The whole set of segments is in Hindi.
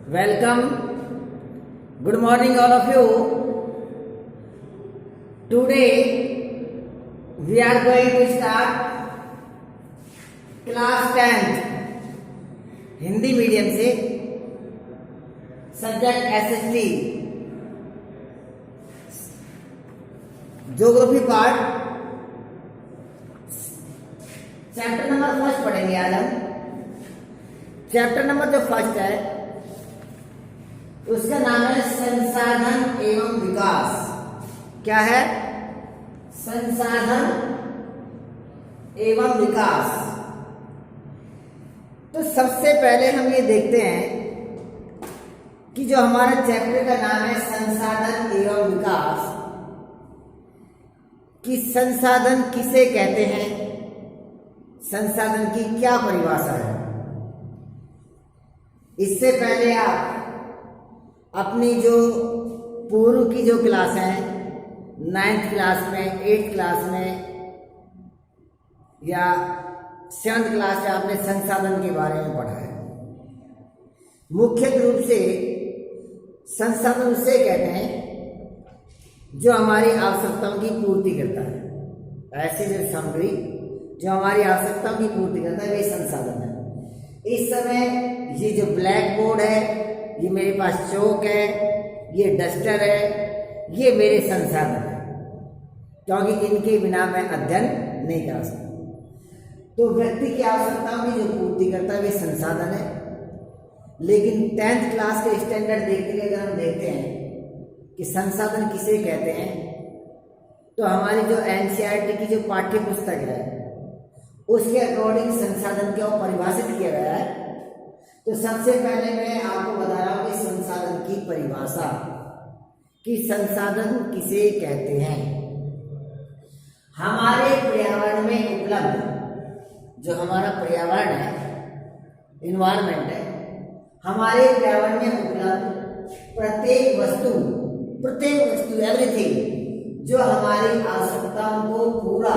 Welcome. Good morning, all of you. Today we are going to start class 10th Hindi medium से subject SST geography part chapter number first पढ़ेंगे आज हम। चैप्टर नंबर जो फर्स्ट है उसका नाम है संसाधन एवं विकास। क्या है? संसाधन एवं विकास। तो सबसे पहले हम ये देखते हैं कि जो हमारा चैप्टर का नाम है संसाधन एवं विकास, कि संसाधन किसे कहते हैं, संसाधन की क्या परिभाषा है। इससे पहले आप अपनी जो पूर्व की जो क्लास है 9th क्लास में, 8th क्लास में या 7th क्लास में आपने संसाधन के बारे में पढ़ा है। मुख्य रूप से संसाधन उसे कहते हैं जो हमारी आवश्यकताओं की पूर्ति करता है। ऐसी जो सामग्री जो हमारी आवश्यकताओं की पूर्ति करता है वे संसाधन है। इस समय ये जो ब्लैक बोर्ड है, ये मेरे पास चौक है, ये डस्टर है, ये मेरे संसाधन है, क्योंकि इनके बिना मैं अध्ययन नहीं कर सकता। तो व्यक्ति की आवश्यकताओं की जो पूर्ति करता है वे संसाधन है। लेकिन 10th क्लास के स्टैंडर्ड देखते हुए अगर हम देखते हैं कि संसाधन किसे कहते हैं, तो हमारी जो एनसीईआरटी की जो पाठ्य पुस्तक है उसके अकॉर्डिंग संसाधन को परिभाषित किया गया है। तो सबसे पहले मैं आपको बता रहा हूं कि संसाधन की परिभाषा, कि संसाधन किसे कहते हैं। हमारे पर्यावरण में उपलब्ध जो हमारा पर्यावरण है, इन्वायरमेंट है, हमारे पर्यावरण में उपलब्ध प्रत्येक वस्तु एवरीथिंग जो हमारी आवश्यकताओं को पूरा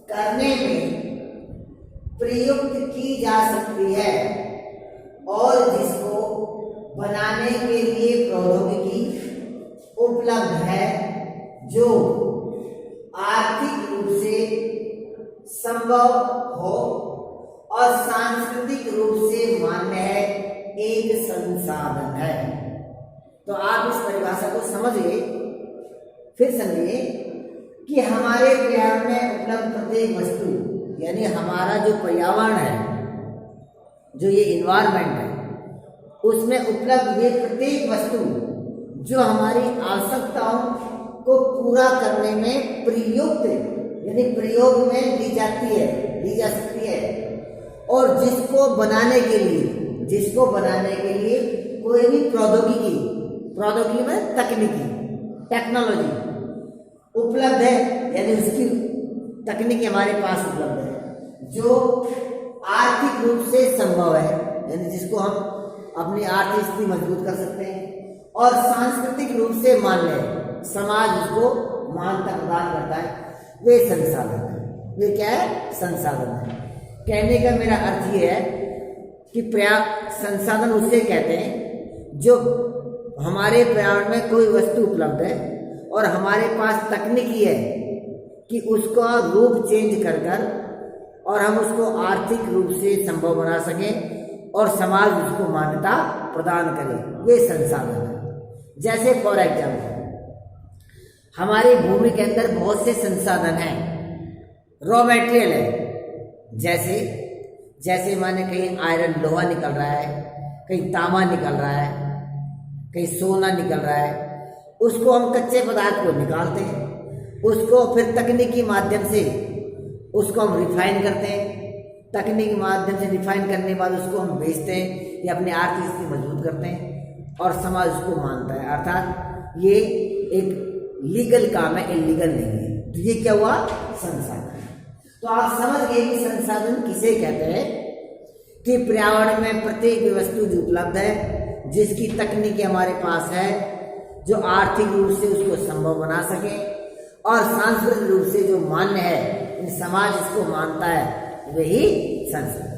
करने में प्रयुक्त की जा सकती है और जिसको बनाने के लिए प्रौद्योगिकी उपलब्ध है, जो आर्थिक रूप से संभव हो और सांस्कृतिक रूप से मान्य है, एक संसाधन है। तो आप इस परिभाषा को समझिए, फिर समझिए कि हमारे पर्यावरण में उपलब्ध प्रत्येक वस्तु, यानी हमारा जो पर्यावरण है, जो ये इन्वायरमेंट है, उसमें उपलब्ध ये प्रत्येक वस्तु जो हमारी आवश्यकताओं को पूरा करने में प्रयुक्त, यानी प्रयोग में ली जा सकती है, और जिसको बनाने के लिए कोई भी प्रौद्योगिकी में टेक्नोलॉजी उपलब्ध है, यानी उसकी तकनीकी हमारे पास उपलब्ध है, जो आर्थिक रूप से संभव है, यानी जिसको हम अपनी आर्थिक स्थिति मजबूत कर सकते हैं, और सांस्कृतिक रूप से मान्य है, समाज उसको मान्यता प्रदान करता है, वे संसाधन है। वे क्या है? संसाधन है। कहने का मेरा अर्थ ये है कि संसाधन उसे कहते हैं जो हमारे पर्यावरण में कोई वस्तु उपलब्ध है और हमारे पास तकनीकी है कि उसका रूप चेंज कर और हम उसको आर्थिक रूप से संभव बना सकें और समाज उसको मान्यता प्रदान करे, वे संसाधन है। जैसे फॉर एग्जाम्पल हमारी भूमि के अंदर बहुत से संसाधन हैं, रॉ मटेरियल है, जैसे माने कहीं आयरन लोहा निकल रहा है, कहीं तांबा निकल रहा है, कहीं सोना निकल रहा है, उसको हम कच्चे पदार्थ को निकालते हैं, उसको फिर तकनीकी माध्यम से उसको हम रिफाइन करते हैं, तकनीकी माध्यम से रिफाइन करने के बाद उसको हम बेचते हैं या अपनी आर्थिक स्थिति मजबूत करते हैं और समाज उसको मानता है। अर्थात ये एक लीगल काम है, इलीगल नहीं है। तो ये क्या हुआ? संसाधन। तो आप समझ गए कि संसाधन किसे कहते हैं, कि पर्यावरण में प्रत्येक वस्तु जो उपलब्ध है, जिसकी तकनीकी हमारे पास है, जो आर्थिक रूप से उसको संभव बना सके और सांस्कृतिक रूप से जो मान्य है, समाज इसको मानता है, वही संसाधन।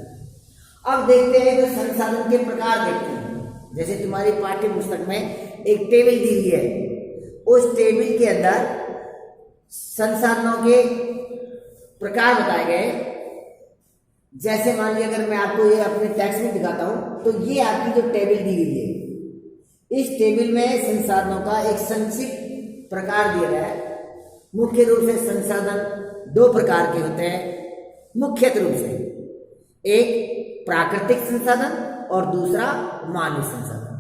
अब देखते हैं तो संसाधन के प्रकार देखते हैं। जैसे तुम्हारी पाठ्य पुस्तक में एक टेबल दी हुई है, उस टेबल के अंदर संसाधनों के प्रकार बताए गए। जैसे मान लिया अगर मैं आपको ये अपने टेक्स्ट में दिखाता हूं तो ये आपकी जो टेबल दी हुई है, इस टेबल में संसाधनों का एक संक्षिप्त प्रकार दिया गया है। मुख्य रूप से संसाधन दो प्रकार के होते हैं, मुख्य रूप से एक प्राकृतिक संसाधन और दूसरा मानवीय संसाधन।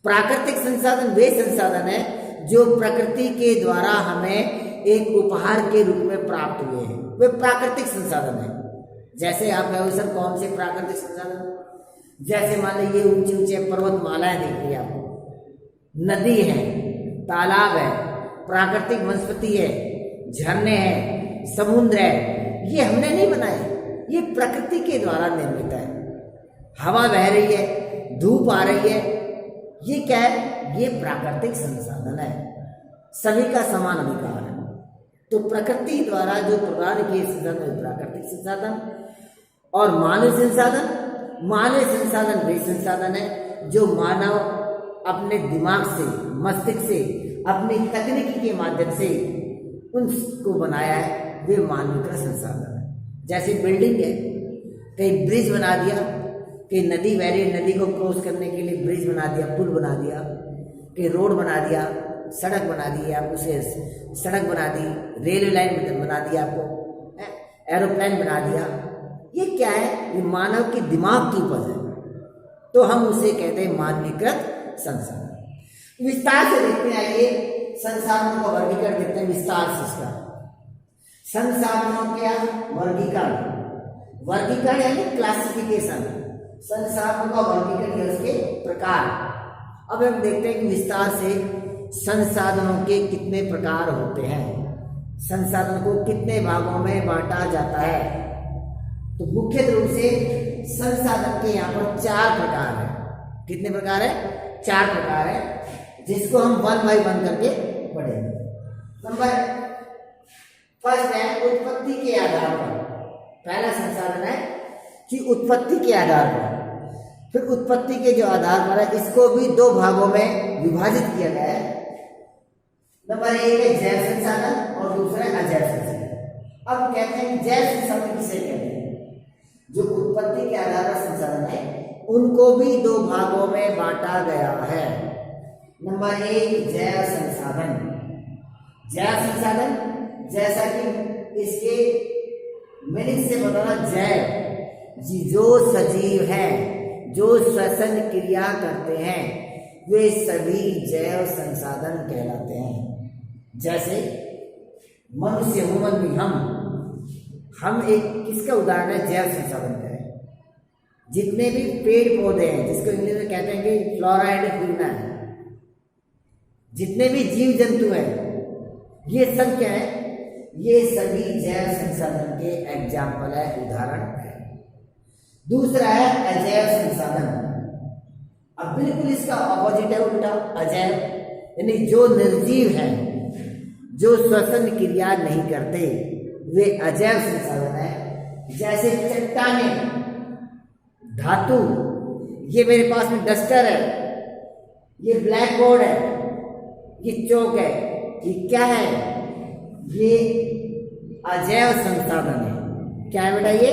प्राकृतिक संसाधन वे संसाधन है जो प्रकृति के द्वारा हमें एक उपहार के रूप में प्राप्त हुए हैं, वे प्राकृतिक संसाधन है। जैसे आप कहोगे सर कौन से प्राकृतिक संसाधन? जैसे मान लीजिए ऊंचे ऊंचे पर्वतमालाएं दिख रही है आपको, नदी है, तालाब है, प्राकृतिक वनस्पति है, झरने हैं, समुद्र है, ये हमने नहीं बनाए, ये प्रकृति के द्वारा निर्मित है। हवा बह रही है, धूप आ रही है, ये क्या है? ये प्राकृतिक संसाधन है, सभी का समान अधिकार है। तो प्रकृति द्वारा जो प्रदान किए संसाधन प्राकृतिक संसाधन और मानव संसाधन, मानव संसाधन वे संसाधन है जो मानव अपने दिमाग से, मस्तिष्क से, अपनी तकनीकी के माध्यम से उनको बनाया है, वे मानवीय संसाधन है। जैसे बिल्डिंग है, कहीं ब्रिज बना दिया, कि नदी बह रही है, नदी को क्रॉस करने के लिए ब्रिज बना दिया, पुल बना दिया, कि रोड बना दिया, सड़क बना दी, आप उसे सड़क बना दी, रेलवे लाइन बना दिया, आपको एरोप्लेन बना दिया। ये क्या है? ये मानव के दिमाग की उपज है, तो हम उसे कहते हैं मानवीकृत संसाधन। विस्तार से देखते हैं, आइए संसाधनों का वर्गीकरण देखते हैं विस्तार से। इसका संसाधनों का वर्गीकरण, वर्गीकरण यानी क्लासिफिकेशन, संसाधनों का वर्गीकरण या उसके प्रकार। अब हम देखते हैं कि विस्तार से संसाधनों के कितने प्रकार होते हैं, संसाधन को कितने भागों में बांटा जाता है। तो मुख्य रूप से संसाधन के यहाँ पर 4 प्रकार है। कितने प्रकार है? 4 प्रकार है, जिसको हम 1 बाय 1 करके पढ़ेंगे। नंबर फर्स्ट है उत्पत्ति के आधार पर। पहला संसाधन है कि उत्पत्ति के आधार पर, फिर उत्पत्ति के जो आधार पर है इसको भी 2 भागों में विभाजित किया गया है। नंबर 1 है जैव संसाधन और दूसरा है अजैव संसाधन। अब कहते हैं जैव संसाधन किसे कहते हैं? जो उत्पत्ति के आधार पर संसाधन है उनको भी 2 भागों में बांटा गया है। नंबर 1 जैव संसाधन। जैव संसाधन जैसा कि इसके मीनिंग से बताना, जैव जो सजीव है, जो श्वसन क्रिया करते हैं, वे सभी जैव संसाधन कहलाते हैं। जैसे मनुष्य, ह्यूमन भी, हम एक किसका उदाहरण है? जैव संसाधन का है। जितने भी पेड़ पौधे हैं, जिसको इंग्लिश में कहते हैं कि फ्लोरा एंड फौना है, जितने भी जीव जंतु हैं, ये सब क्या है? ये सभी जैव संसाधन के एग्जाम्पल है, उदाहरण है। दूसरा है अजैव संसाधन। अब बिल्कुल इसका ऑपोजिट है, उल्टा। अजैव यानी जो निर्जीव है, जो श्वसन क्रिया नहीं करते, वे अजैव संसाधन है। जैसे चट्टानें, धातु, ये मेरे पास में डस्टर है, ये ब्लैक बोर्ड है, ये चौक है, ये क्या है? ये अजैव संसाधन है। क्या है बेटा? ये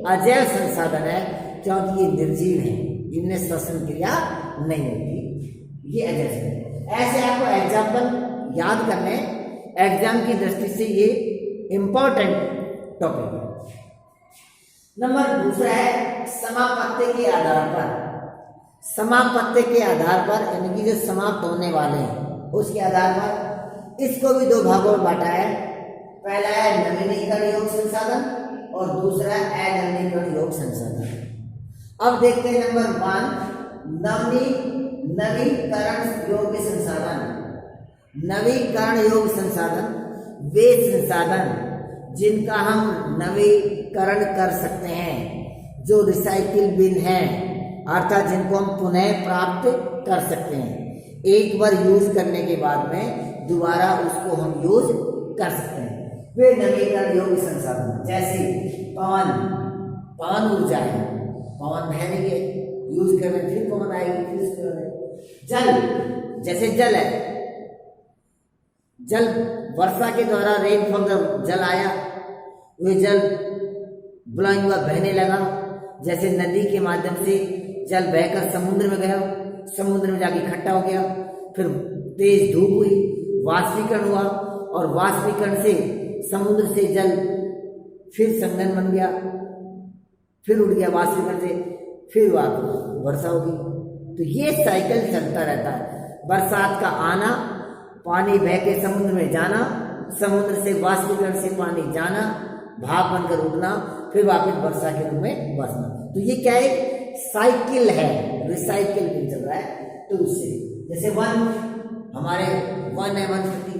अजैव संसाधन है, क्योंकि ये निर्जीव है, इनमें श्वसन क्रिया नहीं होती, ये अजैव संसाधन। ऐसे आपको एग्जाम्पल याद करने, एग्जाम की दृष्टि से ये इंपॉर्टेंट टॉपिक है। नंबर दूसरा है समापत्ति के आधार पर। समापत्ति के आधार पर यानी कि जो समाप्त होने वाले हैं उसके आधार पर इसको भी 2 भागों में बांटा है। पहला है नवीनीकरण योग्य संसाधन और दूसरा अनवीनीकरण योग्य संसाधन। अब देखते हैं नंबर 1 नवीकरण योग्य संसाधन। नवीकरण योग्य संसाधन वे संसाधन जिनका हम नवीकरण कर सकते हैं, जो रिसाइकिल बिन है, अर्थात जिनको हम पुनः प्राप्त कर सकते हैं। एक बार यूज करने के बाद में दोबारा उसको हम यूज कर सकते हैं, वे नवीकरण योग्य संसाधन। जैसे पवन ऊर्जा है, पवन बह रही है, यूज करने फिर कौन आएगी, फिर उसके बाद जल, जैसे जल है, जल वर्षा के द्वारा रेनफॉल का जल आया, वह जल ब्लोइंग हुआ, बहने लगा, जैसे नदी के माध्यम से जल बहकर समुद्र में गया, समुद्र में जाके इकट्ठा हो गया, फिर तेज धूप हुई, वाष्पीकरण हुआ और वाष्पीकरण से समुद्र से जल फिर संघन बन गया, फिर उड़ गया वाष्पीकरण से, फिर वर्षा होगी। तो ये साइकिल चलता रहता है। बरसात का आना, पानी बह के समुद्र में जाना, समुद्र से वाष्पीकरण से पानी जाना, भाप बनकर उठना, फिर वापस वर्षा के रूप में बरसना। तो ये क्या है, साइकिल है, रिसाइकिल भी चल रहा है। तो उससे जैसे वन, हमारे वन है, वनस्पति,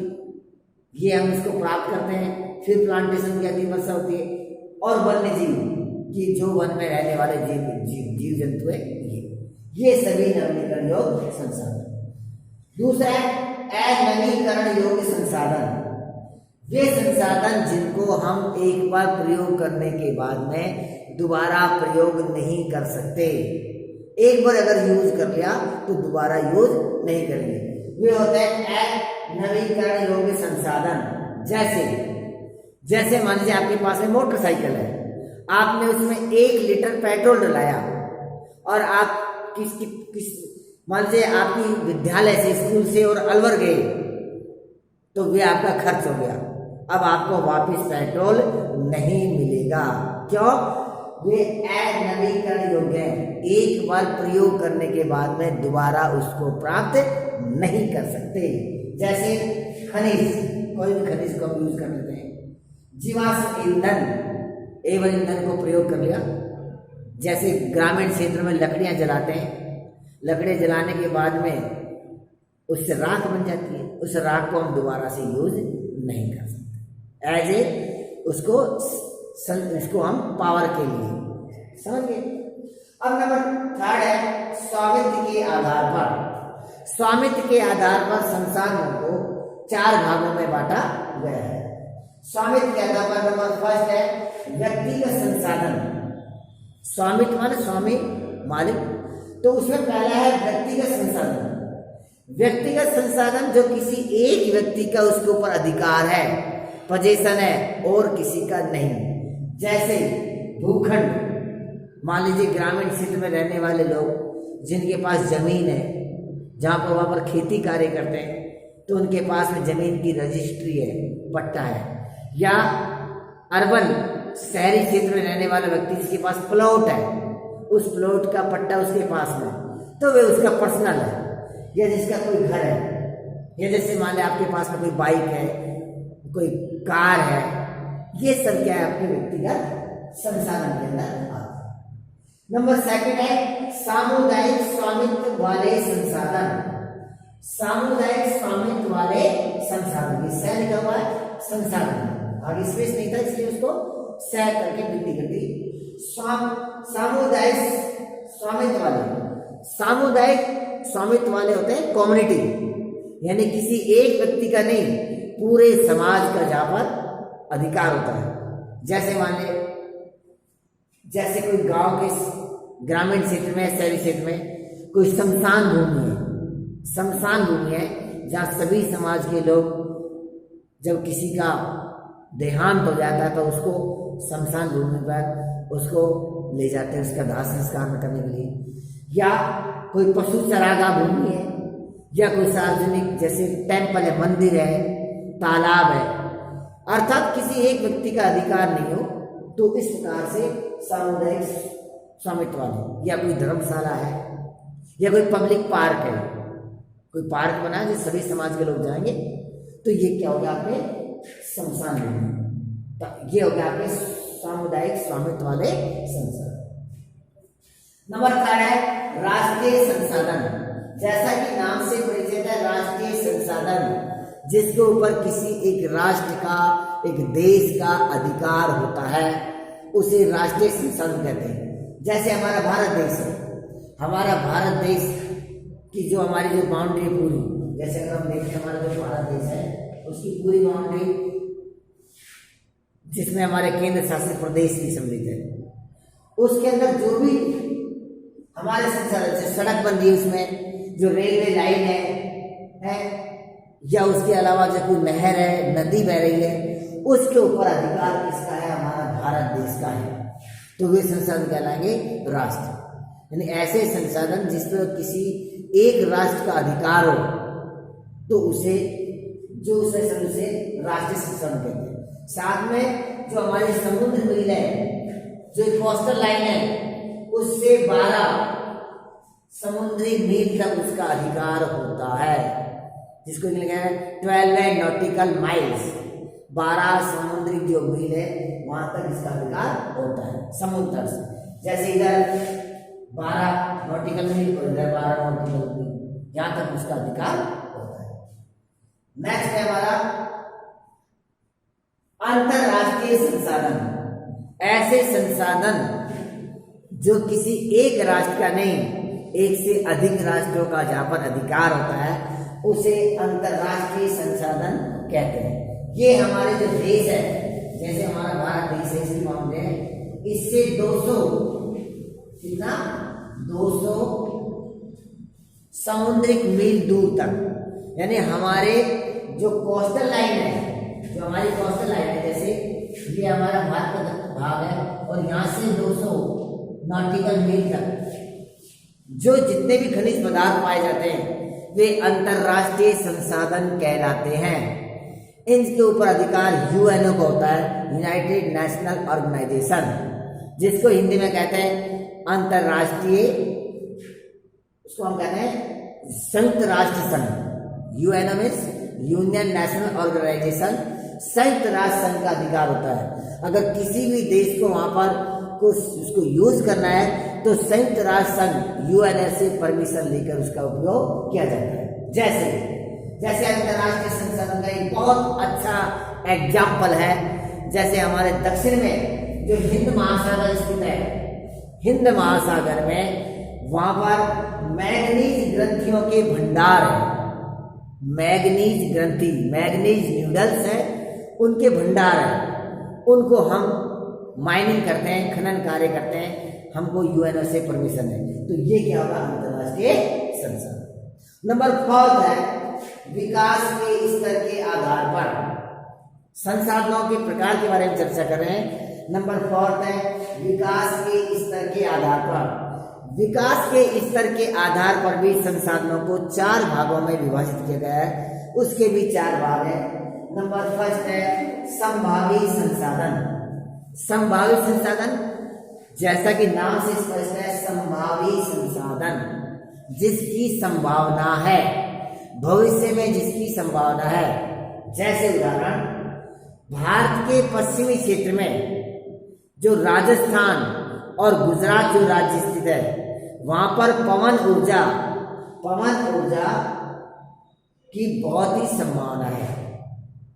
ये हम इसको प्राप्त करते हैं, फिर प्लांटेशन की अति वर्षा होती है, और वन्य जीव कि जो वन में रहने वाले जीव जंतु है, ये सभी नवीनीकरण योग्य संसाधन। दूसरा है अनवीनीकरण योग्य संसाधन, वे संसाधन जिनको हम एक बार प्रयोग करने के बाद में दोबारा प्रयोग नहीं कर सकते। एक बार अगर यूज कर लिया तो दोबारा यूज नहीं करेंगे, वे होते हैं अनवीनीकरण योग्य संसाधन। जैसे मान लीजिए आपके पास में मोटरसाइकिल है, आपने उसमें 1 लीटर पेट्रोल डलाया और आप किस मान लीजिए आपकी विद्यालय से, स्कूल से और अलवर गए, तो वे आपका खर्च हो गया। अब आपको वापस पेट्रोल नहीं मिलेगा। क्यों? वे अनवीनीकरण योग्य हैं, एक बार प्रयोग करने के बाद में दोबारा उसको प्राप्त नहीं कर सकते। जैसे खनिज, कोई भी खनिज को हम यूज कर लेते हैं, जीवाश्म ईंधन एवं ईंधन को प्रयोग कर लिया। जैसे ग्रामीण क्षेत्र में लकड़ियां जलाते हैं, लकड़ियां जलाने के बाद में उससे राख बन जाती है, उस राख को हम दोबारा से यूज नहीं कर सकते। एज ए इसको हम पावर के लिए समझ गए। अब नंबर 3 है स्वामित्व के आधार पर। स्वामित्व के आधार पर संसाधनों को 4 भागों में बांटा गया है। स्वामित्व के आधार पर नंबर 1 है व्यक्तिगत संसाधन। स्वामित्व माने स्वामी, मालिक, तो उसमें पहला है व्यक्तिगत संसाधन। व्यक्तिगत संसाधन जो किसी एक व्यक्ति का उसके ऊपर अधिकार है, पोजीशन है, और किसी का नहीं। जैसे भूखंड, मान लीजिए ग्रामीण क्षेत्र में रहने वाले लोग जिनके पास जमीन है, जहाँ पर वहाँ पर खेती कार्य करते हैं, तो उनके पास में जमीन की रजिस्ट्री है, पट्टा है। या अर्बन शहरी क्षेत्र में रहने वाला व्यक्ति जिसके पास प्लॉट है, उस प्लॉट का पट्टा उसके पास में, तो वे उसका पर्सनल है। या जिसका कोई घर है, या जैसे मान लिया आपके पास में कोई बाइक है, कोई कार है, ये सब क्या है आपके व्यक्तिगत संसाधन के अंदर आता है। नंबर 2 है सामुदायिक स्वामित्व वाले संसाधन। सामुदायिक स्वामित्व वाले संसाधन, ये सह लिखा हुआ है संसाधन, आगे स्पेस नहीं था इसलिए उसको सह करके गिनती कर दी। सामुदायिक स्वामित्व वाले, सामुदायिक स्वामित्व वाले होते हैं कम्युनिटी, यानी किसी एक व्यक्ति का नहीं, पूरे समाज का जहां पर अधिकार होता है। जैसे मान ले, जैसे कोई गांव के ग्रामीण क्षेत्र में, शहरी क्षेत्र में कोई शमशान भूमि है, शमशान भूमि है जहां सभी समाज के लोग जब किसी का देहांत हो जाता है तो उसको शमशान भूमि पर उसको ले जाते हैं उसका दाह संस्कार करने के लिए। या कोई पशु चरागाह भूमि है, या कोई सार्वजनिक जैसे टेम्पल है, मंदिर है, तालाब है, अर्थात किसी एक व्यक्ति का अधिकार नहीं हो, तो इस प्रकार से सामुदायिक स्वामित्व वाले। या कोई धर्मशाला है, या कोई पब्लिक पार्क है, कोई पार्क बना है जो सभी समाज के लोग जाएंगे, तो ये क्या हो गया आपके शमशान भूमि, ये हो गया आपके सामुदायिक स्वामित्व वाले संसाधन। नंबर 3 है राष्ट्रीय संसाधन। जैसा कि नाम से परिचित है, राष्ट्रीय संसाधन जिसके ऊपर किसी एक राष्ट्र का, एक देश का अधिकार होता है, उसे राष्ट्रीय संसाधन कहते हैं। जैसे हमारा भारत देश है, हमारा भारत देश की जो हमारी जो बाउंड्री पूरी, जैसे अगर हम देखें हमारा जो भारत देश है उसकी पूरी बाउंड्री, जिसमें हमारे केंद्र शासित प्रदेश भी सम्मिलित है, उसके अंदर जो भी हमारे संसाधन से सड़क बन रही है, उसमें जो रेलवे लाइन है या उसके अलावा जो कोई नहर है, नदी बह रही है, उसके ऊपर अधिकार किसका है? हमारा भारत देश का है। तो वे संसाधन कहलाएंगे राष्ट्र। यानी ऐसे संसाधन जिस पर किसी एक राष्ट्र का अधिकार हो तो उसे जो उसे राष्ट्रीय संसाधन कहते हैं। साथ में जो हमारी समुद्र मिल है, जो कोस्टल लाइन है, उससे 12 समुद्री मील तक उसका अधिकार होता है, जिसको लिखा है 12 नॉटिकल माइल्स। 12 समुद्री जो मील है वहां तक इसका अधिकार होता है समुद्र तट से। जैसे इधर 12 नॉटिकल मील और इधर 12 नॉटिकल मील, यहां तक उसका अधिकार होता है। नेक्स्ट है हमारा अंतरराष्ट्रीय संसाधन। ऐसे संसाधन जो किसी एक राष्ट्र का नहीं, एक से अधिक राष्ट्रों का जहां पर अधिकार होता है उसे अंतरराष्ट्रीय संसाधन कहते हैं। ये हमारे जो देश है, जैसे हमारा भारत देश है, इसकी मामले हैं, इससे 200 कितना 200 समुद्रिक मील दूर तक, यानी हमारे जो कोस्टल लाइन है, जो हमारी कोस्टल लाइन है, जैसे ये हमारा भारत का भाग है और यहाँ से 200 नॉटिकल मील तक जो जितने भी खनिज पदार्थ पाए जाते हैं वे अंतरराष्ट्रीय संसाधन कहलाते हैं। इनके ऊपर अधिकार यूएनओ का होता है, यूनाइटेड नेशनल ऑर्गेनाइजेशन, जिसको हिंदी में कहते हैं अंतरराष्ट्रीय, उसको हम कहते हैं संयुक्त राष्ट्र संघ। UNO means union national organization, संयुक्त राष्ट्र संघ का अधिकार होता है। अगर किसी भी देश को वहां पर कुछ उसको यूज करना है तो संयुक्त राष्ट्र संघ यूएनओ से परमिशन लेकर उसका उपयोग किया जाता है। जैसे अंतरराष्ट्रीय संसाधन का एक बहुत अच्छा एग्जाम्पल है, जैसे हमारे दक्षिण में जो हिंद महासागर स्थित है, हिंद महासागर में वहां पर मैग्नीज ग्रंथियों के भंडार है। मैग्नीज ग्रंथि, मैग्नीज न्यूडल्स है, उनके भंडार है। उनको हम माइनिंग करते हैं, खनन कार्य करते हैं, हमको यूएनओ से परमिशन है। तो ये क्या होगा? अंतरराष्ट्रीय संसाधन। नंबर 4 है विकास के स्तर के आधार पर। संसाधनों के प्रकार के बारे में चर्चा कर रहे हैं। नंबर 4 है विकास के स्तर के आधार पर। विकास के स्तर के आधार पर भी संसाधनों को 4 भागों में विभाजित किया गया है। उसके भी 4 भाग हैं। नंबर 1 है संभावी संसाधन। संभावी संसाधन जैसा कि नाम से स्पष्ट है, संभावी संसाधन जिसकी संभावना है, भविष्य में जिसकी संभावना है। जैसे उदाहरण, भारत के पश्चिमी क्षेत्र में जो राजस्थान और गुजरात जो राज्य स्थित है, वहां पर पवन ऊर्जा की बहुत ही संभावना है,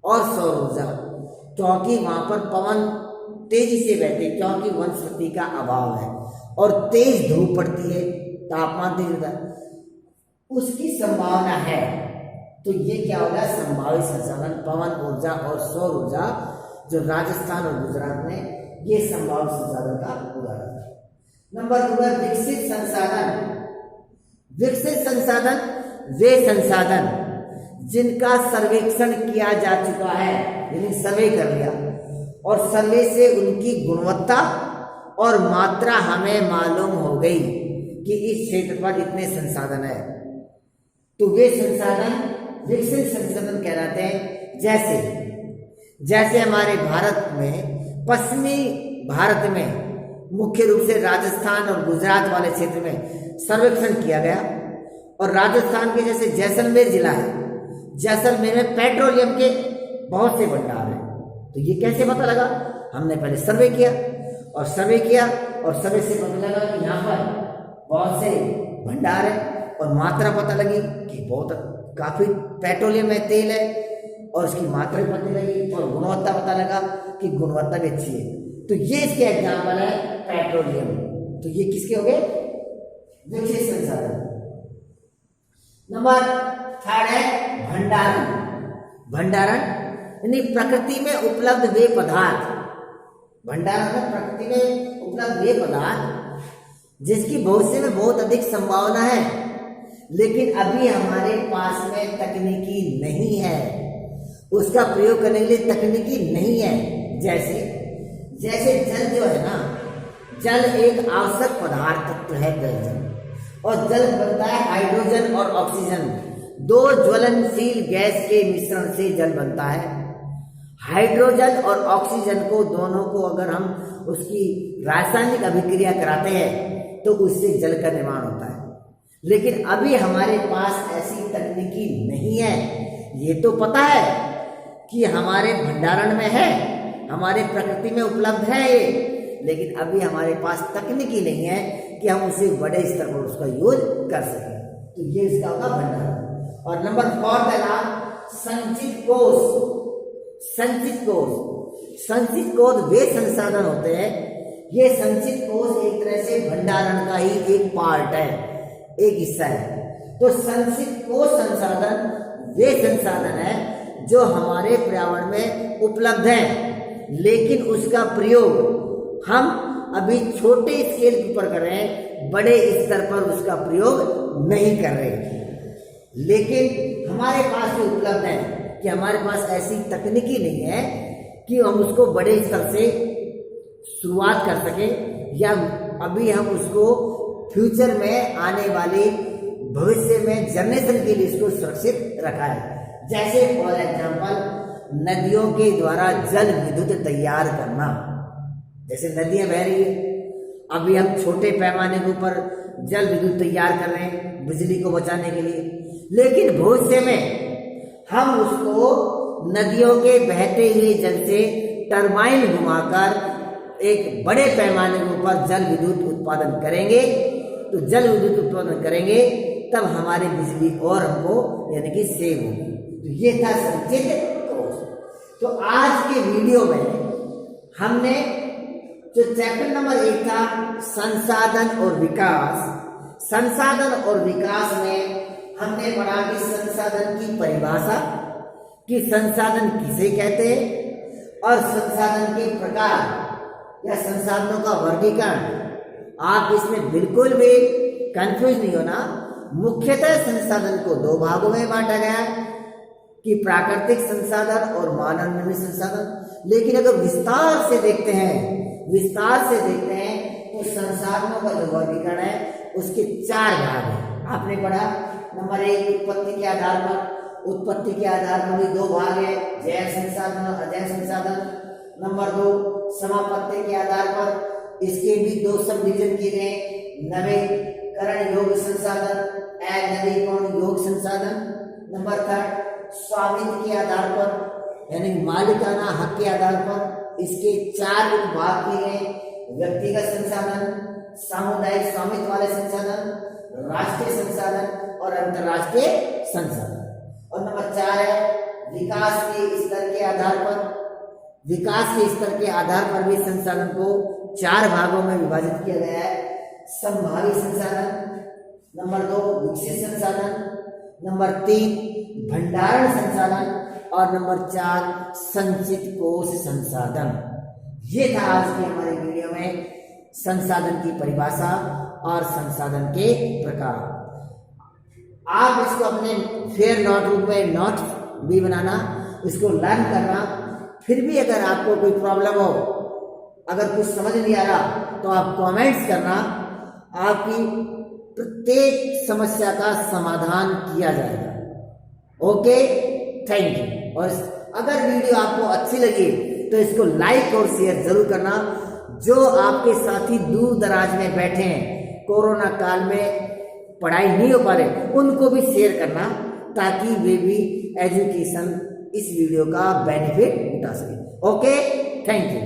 और सौर ऊर्जा, क्योंकि वहां पर पवन तेजी से बहते, क्योंकि वनस्पति का अभाव है और तेज धूप पड़ती है, तापमान तेज होता है, उसकी संभावना है। तो ये क्या होगा? संभावित संसाधन, पवन ऊर्जा और सौर ऊर्जा जो राजस्थान और गुजरात में, ये संभावित संसाधन का उदाहरण है। नंबर 2 है विकसित संसाधन। विकसित संसाधन वे संसाधन जिनका सर्वेक्षण किया जा चुका है, यानी सर्वे कर लिया और सर्वे से उनकी गुणवत्ता और मात्रा हमें मालूम हो गई कि इस क्षेत्र पर इतने संसाधन है, तो वे संसाधन विकसित संसाधन कहलाते हैं। जैसे हमारे भारत में, पश्चिमी भारत में मुख्य रूप से राजस्थान और गुजरात वाले क्षेत्र में सर्वेक्षण किया गया, और राजस्थान के जैसे जैसलमेर जिला है, जैसलमेर में पेट्रोलियम के बहुत से भंडार हैं। तो ये कैसे पता लगा? हमने पहले सर्वे किया और सर्वे से पता लगा कि यहाँ पर बहुत से भंडार है, और मात्रा पता लगी कि बहुत काफी पेट्रोलियम में तेल है, और उसकी मात्रा भी पता लगी, और गुणवत्ता पता लगा कि गुणवत्ता भी अच्छी है। तो ये इसके एग्जाम्पल है पेट्रोलियम। तो ये किसके हो गए? विकसित संसाधन। नंबर 3 है भंडारण यानी प्रकृति में उपलब्ध वे पदार्थ। भंडारण में प्रकृति में उपलब्ध वे पदार्थ जिसकी भविष्य में बहुत अधिक संभावना है, लेकिन अभी हमारे पास में तकनीकी नहीं है, उसका प्रयोग करने के लिए तकनीकी नहीं है। जैसे जैसे जल जो है ना, जल एक आवश्यक पदार्थ तत्व है जल, और जल बनता है हाइड्रोजन और ऑक्सीजन, दो ज्वलनशील गैस के मिश्रण से जल बनता है। हाइड्रोजन और ऑक्सीजन को दोनों को अगर हम उसकी रासायनिक अभिक्रिया कराते हैं तो उससे जल का निर्माण होता है। लेकिन अभी हमारे पास ऐसी तकनीकी नहीं है। ये तो पता है कि हमारे भंडारण में है, हमारे प्रकृति में उपलब्ध है ये, लेकिन अभी हमारे पास तकनीकी नहीं है कि हम उसे बड़े स्तर पर उसका यूज कर सकें। तो ये इसका होगा भंडारण। और नंबर 4 है संचित कोष। संचित कोष, संचित कोष वे संसाधन होते हैं, ये संचित कोष एक तरह से भंडारण का ही एक पार्ट है, एक हिस्सा है। तो संचित कोष संसाधन वे संसाधन है जो हमारे पर्यावरण में उपलब्ध है, लेकिन उसका प्रयोग हम अभी छोटे स्केल के ऊपर कर रहे हैं, बड़े स्तर पर उसका प्रयोग नहीं कर रहे। लेकिन हमारे पास जो उपलब्ध है कि हमारे पास ऐसी तकनीकी नहीं है कि हम उसको बड़े स्तर से शुरुआत कर सके, या अभी हम उसको फ्यूचर में आने वाली भविष्य में जनरेशन के लिए इसको सुरक्षित रखा है। जैसे फॉर एग्जाम्पल नदियों के द्वारा जल विद्युत तैयार करना। जैसे नदियां बह रही है, अभी हम छोटे पैमाने के ऊपर जल विद्युत तैयार कर रहे हैं बिजली को बचाने के लिए, लेकिन भविष्य में हम उसको नदियों के बहते हुए जल से टरबाइन घुमाकर एक बड़े पैमाने के ऊपर जल विद्युत उत्पादन करेंगे। तो जल विद्युत उत्पादन करेंगे तब हमारी बिजली और हमको यानी कि सेव होगी। तो ये था संचित कोष। तो आज के वीडियो में हमने जो चैप्टर नंबर 1 था संसाधन और विकास, संसाधन और विकास में हमने पढ़ा कि संसाधन की परिभाषा, कि संसाधन किसे कहते हैं, और संसाधन के प्रकार या संसाधनों का वर्गीकरण। आप इसमें बिल्कुल भी कंफ्यूज नहीं होना। मुख्यतः संसाधन को 2 भागों में बांटा गया है कि प्राकृतिक संसाधन और मानव निर्मित संसाधन। लेकिन अगर विस्तार से देखते हैं तो संसाधनों का जो वर्गीकरण है उसके 4 भाग हैं। आपने पढ़ा नंबर 1 उत्पत्ति के आधार पर, उत्पत्ति के आधार पर भी 2 भाग है, जैव संसाधन और अजैव संसाधन। नंबर 2 समापत्ति के आधार पर, इसके भी 2 सब डिवीजन किए गए, नवीकरण योग्य संसाधन, अनवीकरण योग्य संसाधन। नंबर 3 स्वामित्व के आधार पर यानी मालिकाना हक के आधार पर, इसके 4 उपभाग किए गए, व्यक्तिगत संसाधन, सामुदायिक स्वामित्व वाले संसाधन, राष्ट्रीय संसाधन और अंतरराष्ट्रीय संसाधन। और नंबर 4 है विकास के स्तर के आधार पर, विकास के स्तर के आधार पर भी संसाधन को 4 भागों में विभाजित किया गया है। संभावित संसाधन, नंबर 2 विकसित संसाधन, नंबर 3 भंडारण संसाधन और नंबर 4 संचित कोष संसाधन। ये था आज की हमारी वीडियो में संसाधन की परिभाषा और संसाधन के प्रकार। आप इसको अपने फेयर नोटबुक में नोट भी बनाना, इसको लर्न करना। फिर भी अगर आपको कोई प्रॉब्लम हो, अगर कुछ समझ नहीं आ रहा तो आप कमेंट्स करना, आपकी प्रत्येक समस्या का समाधान किया जाएगा। Okay, thank you. और अगर वीडियो आपको अच्छी लगी तो इसको लाइक और शेयर जरूर करना। जो आपके साथी दूर दराज में बैठे हैं, कोरोना काल में पढ़ाई नहीं हो पा रहे, उनको भी शेयर करना ताकि वे भी एजुकेशन इस वीडियो का बेनिफिट उठा सके। Okay, thank you.